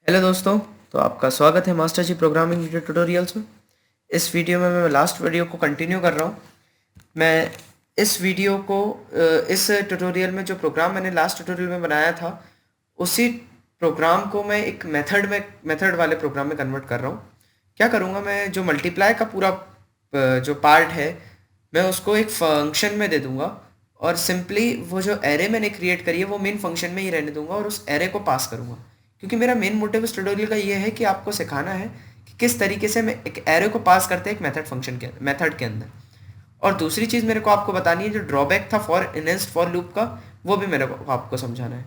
Hello दोस्तों। तो आपका स्वागत है मास्टर जी प्रोग्रामिंग वीडियो ट्यूटोरियल्स में। इस वीडियो में मैं लास्ट वीडियो को कंटिन्यू कर रहा हूँ। मैं इस वीडियो को इस ट्यूटोरियल में जो प्रोग्राम मैंने लास्ट ट्यूटोरियल में बनाया था उसी प्रोग्राम को मैं एक मेथड वाले प्रोग्राम में कन्वर्ट कर रहा हूँ। क्या करूँगा, मैं जो मल्टीप्लाई का पूरा जो पार्ट है मैं उसको एक फंक्शन में दे दूँगा और सिंपली वो जो एरे मैंने क्रिएट करी है वो मेन फंक्शन में ही रहने दूंगा और उस एरे को पास करूँगा। क्योंकि मेरा मेन मोटिव इस ट्यूटोरियल का ये है कि आपको सिखाना है कि किस तरीके से मैं एक एरे को पास करते हैं एक मेथड के अंदर। और दूसरी चीज़ मेरे को आपको बतानी है, जो ड्रॉबैक था फॉर इनेंस्ड फॉर लूप का वो भी मेरे को आपको समझाना है।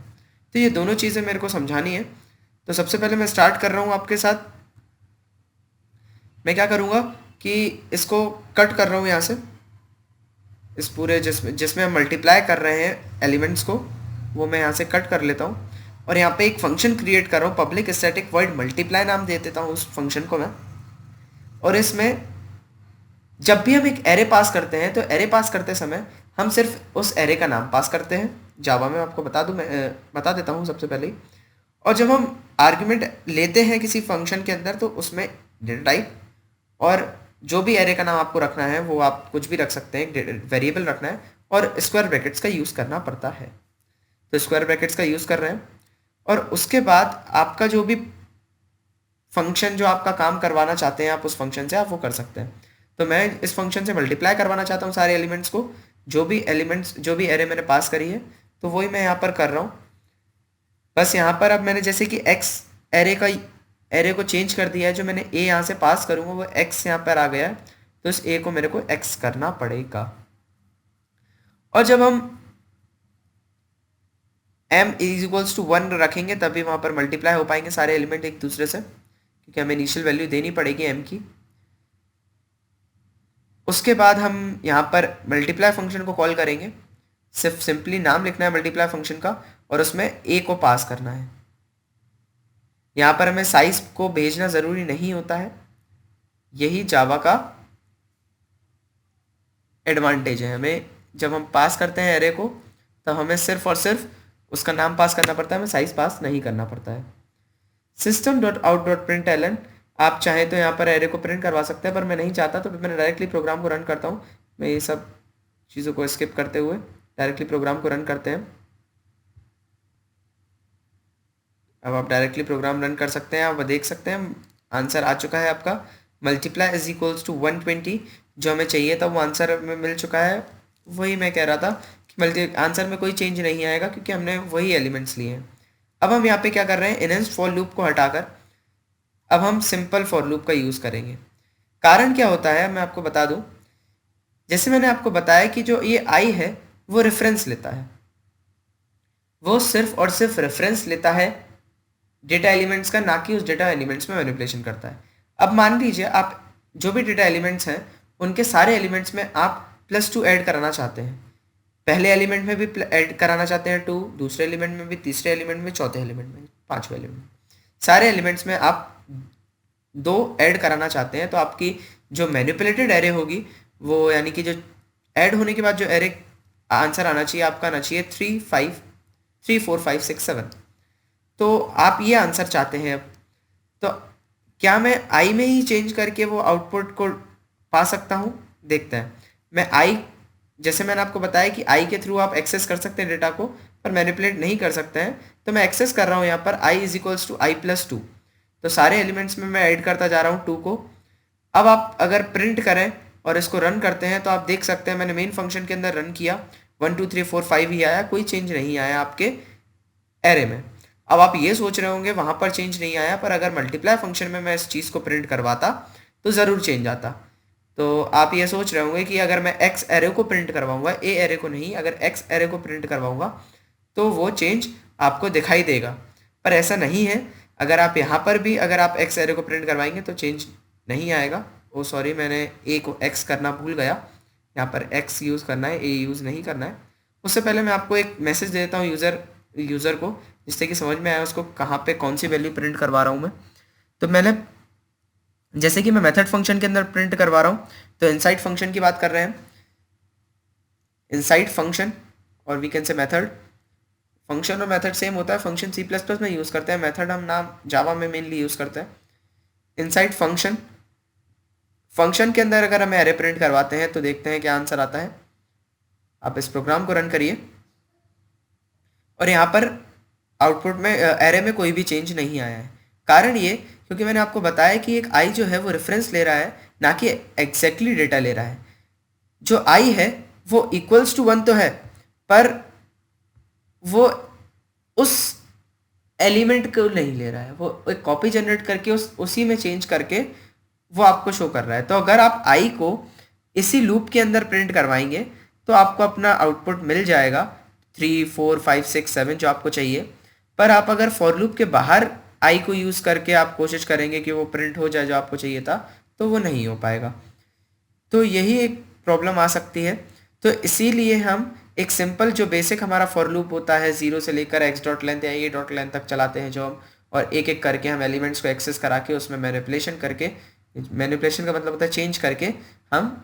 तो ये दोनों चीज़ें मेरे को समझानी है। तो सबसे पहले मैं स्टार्ट कर रहा हूँ आपके साथ। मैं क्या करूँगा कि इसको कट कर रहा हूँ यहाँ से, इस पूरे जिसमें जिसमें हम मल्टीप्लाई कर रहे हैं एलिमेंट्स को वो मैं यहाँ से कट कर लेता हूँ और यहाँ पे एक फंक्शन क्रिएट कर रहा हूँ, पब्लिक स्टैटिक वॉइड मल्टीप्लाई नाम दे देता हूँ उस फंक्शन को मैं। और इसमें जब भी हम एक एरे पास करते हैं तो एरे पास करते समय हम सिर्फ उस एरे का नाम पास करते हैं। जावा में आपको मैं बता देता हूँ सबसे पहले ही। और जब हम आर्ग्यूमेंट लेते हैं किसी फंक्शन के अंदर तो उसमें डेटा टाइप और जो भी एरे का नाम आपको रखना है वो आप कुछ भी रख सकते हैं, वेरिएबल रखना है और स्क्वायर ब्रैकेट्स का यूज़ करना पड़ता है। तो स्क्वायर ब्रैकेट्स का यूज़ कर रहे हैं और उसके बाद आपका जो भी फंक्शन जो आपका काम करवाना चाहते हैं आप उस फंक्शन से आप वो कर सकते हैं। तो मैं इस फंक्शन से मल्टीप्लाई करवाना चाहता हूँ सारे एलिमेंट्स को, जो भी एरे मैंने पास करी है तो वही मैं यहाँ पर कर रहा हूँ। बस यहाँ पर अब मैंने जैसे कि एक्स एरे को चेंज कर दिया है, जो मैंने ए यहाँ से पास करूँगा वो एक्स यहाँ पर आ गया है, तो इस ए को मेरे को एक्स करना पड़ेगा। और जब हम m इज इक्वल्स टू 1 रखेंगे तभी वहाँ पर मल्टीप्लाई हो पाएंगे सारे एलिमेंट एक दूसरे से, क्योंकि हमें इनिशियल वैल्यू देनी पड़ेगी m की। उसके बाद हम यहाँ पर मल्टीप्लाई फंक्शन को कॉल करेंगे। सिर्फ सिंपली नाम लिखना है मल्टीप्लाई फंक्शन का और उसमें a को पास करना है। यहाँ पर हमें साइज को भेजना ज़रूरी नहीं होता है, यही जावा का एडवांटेज है। हमें जब हम पास करते हैं एरे को तब हमें सिर्फ और सिर्फ उसका नाम पास करना पड़ता है, हमें साइज पास नहीं करना पड़ता है। System dot out dot print ln, आप चाहें तो यहाँ पर एरे को प्रिंट करवा सकते हैं पर मैं नहीं चाहता, तो मैंने डायरेक्टली प्रोग्राम को रन करता हूँ। मैं ये सब चीज़ों को स्किप करते हुए डायरेक्टली प्रोग्राम को रन करते हैं। अब आप डायरेक्टली प्रोग्राम रन कर सकते हैं। आप देख सकते हैं आंसर आ चुका है आपका, मल्टीप्लाई इज इक्वल्स टू 120। जो हमें चाहिए था वो आंसर में मिल चुका है। वही मैं कह रहा था कि आंसर में कोई चेंज नहीं आएगा क्योंकि हमने वही एलिमेंट्स लिए हैं। अब हम यहाँ पे क्या कर रहे हैं, इनहेंस्ड फॉर लूप को हटाकर अब हम सिंपल फॉर लूप का यूज़ करेंगे। कारण क्या होता है मैं आपको बता दूं। जैसे मैंने आपको बताया कि जो ये आई है वो रेफरेंस लेता है, वो सिर्फ और सिर्फ रेफरेंस लेता है डेटा एलिमेंट्स का, ना कि उस डेटा एलिमेंट्स में मैनिपुलेशन करता है। अब मान लीजिए आप जो भी डेटा एलिमेंट्स हैं उनके सारे एलिमेंट्स में आप +2 ऐड कराना चाहते हैं। पहले एलिमेंट में भी ऐड कराना चाहते हैं 2, दूसरे एलिमेंट में भी, तीसरे एलिमेंट में, चौथे एलिमेंट में, पांचवें एलिमेंट, सारे एलिमेंट्स में आप 2 ऐड कराना चाहते हैं। तो आपकी जो मैनिपुलेटेड एरे होगी वो, यानी कि जो ऐड होने के बाद जो एरे आंसर आना चाहिए आपका आना चाहिए 3 4 5 6 7। तो आप ये आंसर चाहते हैं। अब तो क्या मैं आई में ही चेंज करके वो आउटपुट को पा सकता हूँ? देखते हैं। मैं आई, जैसे मैंने आपको बताया कि आई के थ्रू आप एक्सेस कर सकते हैं डेटा को, पर मैनिपुलेट नहीं कर सकते हैं। तो मैं एक्सेस कर रहा हूँ यहाँ पर I is equals to I plus 2। तो सारे एलिमेंट्स में मैं ऐड करता जा रहा हूँ 2 को। अब आप अगर प्रिंट करें और इसको रन करते हैं तो आप देख सकते हैं मैंने मेन फंक्शन के अंदर रन किया, 1 2 3 4 5 ही आया, कोई चेंज नहीं आया आपके एरे में। अब आप ये सोच रहे होंगे वहाँ पर चेंज नहीं आया, पर अगर मल्टीप्लाई फंक्शन में मैं इस चीज़ को प्रिंट करवाता तो ज़रूर चेंज आता। तो आप ये सोच रहे होंगे कि अगर मैं एक्स एरे को प्रिंट करवाऊंगा, ए एरे को नहीं, अगर एक्स एरे को प्रिंट करवाऊंगा तो वो चेंज आपको दिखाई देगा, पर ऐसा नहीं है। अगर आप यहाँ पर भी अगर आप एक्स एरे को प्रिंट करवाएंगे तो चेंज नहीं आएगा। ओ सॉरी, मैंने ए को एक्स करना भूल गया, यहाँ पर एक्स यूज़ करना है, ए यूज़ नहीं करना है। उससे पहले मैं आपको एक मैसेज देता हूँ यूज़र को, जिससे कि समझ में आया उसको कहाँ पे कौन सी वैल्यू प्रिंट करवा रहा हूँ मैं। तो मैंने जैसे कि मैं मेथड फंक्शन के अंदर प्रिंट करवा रहा हूँ, तो इनसाइड फंक्शन की बात कर रहे हैं, इनसाइड फंक्शन और we can say method function और मेथड सेम होता है, फंक्शन सी प्लस प्लस में यूज़ करते हैं, मेथड हम नाम जावा में मेनली यूज़ करते हैं। इनसाइड फंक्शन, फंक्शन के अंदर अगर हमें एरे प्रिंट करवाते हैं तो देखते हैं क्या आंसर आता है। आप इस प्रोग्राम को रन करिए और यहाँ पर आउटपुट में एरे में कोई भी चेंज नहीं आया है। कारण ये क्योंकि मैंने आपको बताया कि एक आई जो है वो रेफरेंस ले रहा है, ना कि एग्जैक्टली डेटा ले रहा है। जो आई है वो इक्वल्स टू 1 तो है, पर वो उस एलिमेंट को नहीं ले रहा है, वो एक कॉपी जनरेट करके उसी में चेंज करके वो आपको शो कर रहा है। तो अगर आप आई को इसी लूप के अंदर प्रिंट करवाएंगे तो आपको अपना आउटपुट मिल जाएगा 3 4 5 6 7 जो आपको चाहिए। पर आप अगर फॉर लूप के बाहर आई को यूज़ करके आप कोशिश करेंगे कि वो प्रिंट हो जाए जो आपको चाहिए था, तो वो नहीं हो पाएगा। तो यही एक प्रॉब्लम आ सकती है। तो इसीलिए हम एक सिंपल जो बेसिक हमारा फॉर लूप होता है 0 से लेकर x डॉट लेंथ या a डॉट लेंथ तक चलाते हैं जो हम, और एक एक करके हम एलिमेंट्स को एक्सेस करा के उसमें मैनिपुलेशन करके, मैनिपुलेशन का मतलब होता है चेंज करके हम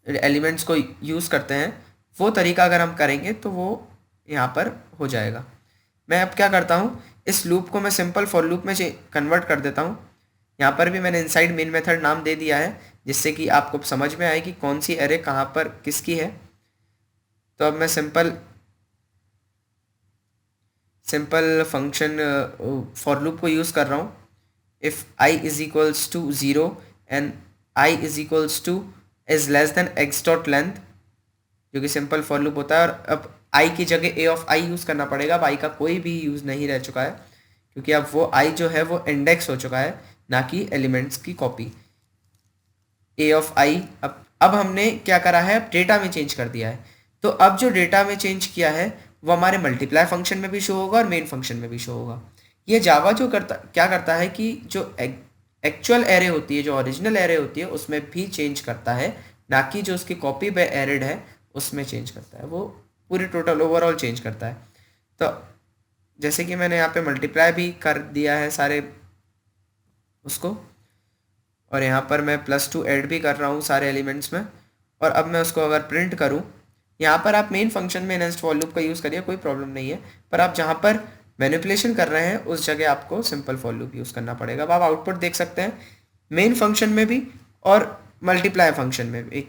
एलिमेंट्स को यूज़ करते हैं, वो तरीका अगर हम करेंगे तो वो यहाँ पर हो जाएगा। मैं अब क्या करता हूँ, इस लूप को मैं सिंपल फॉर लूप में कन्वर्ट कर देता हूँ। यहाँ पर भी मैंने इनसाइड मेन मेथड नाम दे दिया है जिससे कि आपको समझ में आए कि कौन सी एरे कहाँ पर किसकी है। तो अब मैं सिंपल फंक्शन फॉर लूप को यूज़ कर रहा हूँ। If I is equals to 0 and I is equals to is less than X dot length, जो कि सिंपल फॉर लूप होता है। और अब आई की जगह ए ऑफ आई यूज़ करना पड़ेगा। अब आई का कोई भी यूज़ नहीं रह चुका है क्योंकि अब वो आई जो है वो इंडेक्स हो चुका है, ना कि एलिमेंट्स की कॉपी। ए ऑफ आई अब हमने क्या करा है, अब डेटा में चेंज कर दिया है। तो अब जो डेटा में चेंज किया है वो हमारे मल्टीप्लाई फंक्शन में भी शो होगा और मेन फंक्शन में भी शो होगा। ये जावा जो क्या करता है कि जो एक्चुअल एरे होती है, जो ओरिजिनल एरे होती है उसमें भी चेंज करता है, ना कि जो उसकी कॉपी पे एरेड है उसमें चेंज करता है। वो पूरी टोटल ओवरऑल चेंज करता है। तो जैसे कि मैंने यहाँ पे मल्टीप्लाई भी कर दिया है सारे उसको, और यहाँ पर मैं +2 ऐड भी कर रहा हूँ सारे एलिमेंट्स में। और अब मैं उसको अगर प्रिंट करूँ, यहाँ पर आप मेन फंक्शन में नेक्स्ट फॉर लूप का यूज़ करिए, कोई प्रॉब्लम नहीं है। पर आप जहाँ पर मैनिपुलेशन कर रहे हैं उस जगह आपको सिंपल फॉर लूप यूज़ करना पड़ेगा। अब आप आउटपुट देख सकते हैं मेन फंक्शन में भी और मल्टीप्लाई फंक्शन में भी,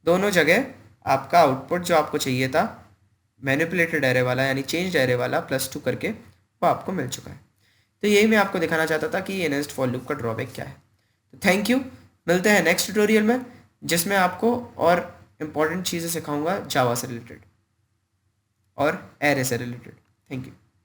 दोनों जगह आपका आउटपुट जो आपको चाहिए था मैनिपुलेटेड एरे वाला यानी चेंज एरे वाला +2 करके वो आपको मिल चुका है। तो यही मैं आपको दिखाना चाहता था कि ये नेक्स्ट फॉर लूप का ड्रॉबैक क्या है। थैंक यू, मिलते हैं नेक्स्ट ट्यूटोरियल में जिसमें आपको और इम्पॉर्टेंट चीज़ें सिखाऊंगा जावा से रिलेटेड और एरे से रिलेटेड। Thank you.